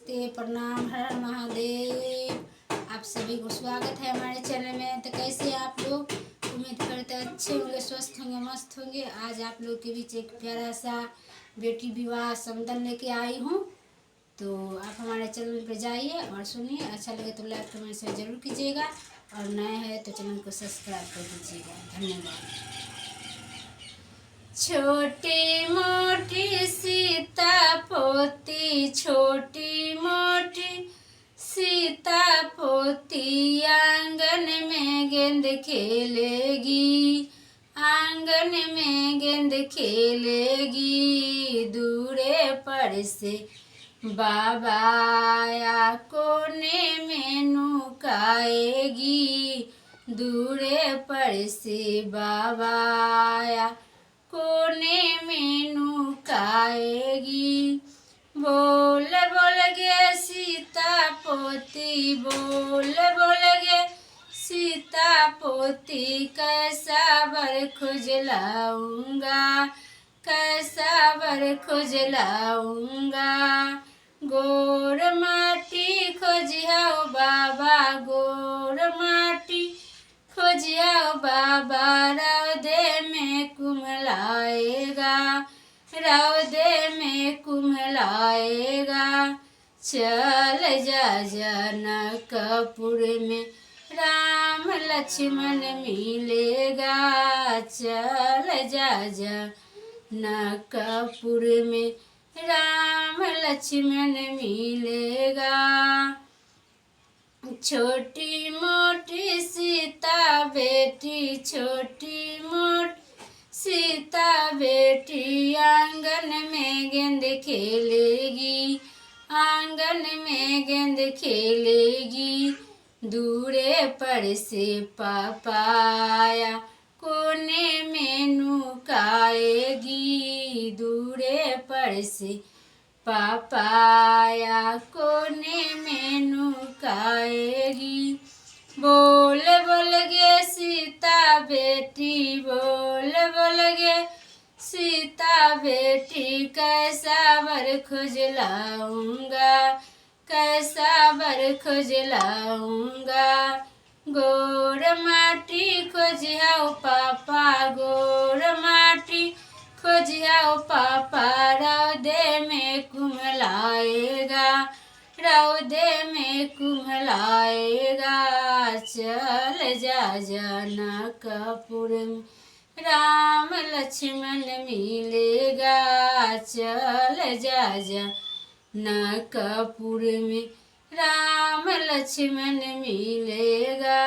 नमस्ते, प्रणाम, हर हर महादेव। आप सभी को स्वागत है हमारे चैनल में। तो कैसे हैं आप लोग? उम्मीद करते हैं अच्छे होंगे, स्वस्थ होंगे, मस्त होंगे। आज आप लोग के बीच एक प्यारा सा बेटी विवाह समदन लेके आई हूँ। तो आप हमारे चैनल पर जाइए और सुनिए। अच्छा लगे तो लाइक कमेंट शेयर जरूर कीजिएगा, और नए हैं तो चैनल को सब्सक्राइब कर दीजिएगा। धन्यवाद। छोटी मोटी सीता पोती, छोटी मोटी सीता पोती, आंगन में गेंद खेलेगी, आंगन में गेंद खेलेगी। दूरे पर से बाबा आया, कोने में नुकाएगी। दूरे पर से बाबा आया, कोने में नुकाएगी। बोल बोल गे सीता पोती, बोल बोल गे सीता पोती, कैसा वर खुजलाऊंगा, कैसा वर खुजलाऊंगा। गोर माटी खोजियाओ बाबा, गोर माटी खोजियाओ बाबा, रौदे में कुम्हलाएगा, रौदे में कुम्हलाएगा। चल जा जनकपुर में राम लक्ष्मण मिलेगा, चल जा जनकपुर में राम लक्ष्मण मिलेगा। छोटी मोटी सीता बेटी, छोटी मोटी सीता बेटी, आंगन में गेंद खेलेगी, आंगन में गेंद खेलेगी। दूरे पर से पापा आया, कोने में नुकाएगी। दूरे पर से पापा आया, कोने में नुकाएगी। बोल बोल गे सीता बेटी, बोल बोल गे सीता बेटी, कैसा वर खुजलाऊंगा, कैसा वर खुजलाऊंगा। गोर माटी खोजियाओ पापा, गोर माटी खोजियाओ पापा, रौदे में कुम्हलाएगा, रौदे में कुम्हलाएगा। चल जा जनकपुर में राम लक्ष्मण मिलेगा, चल जा जनकपुर में राम लक्ष्मण मिलेगा।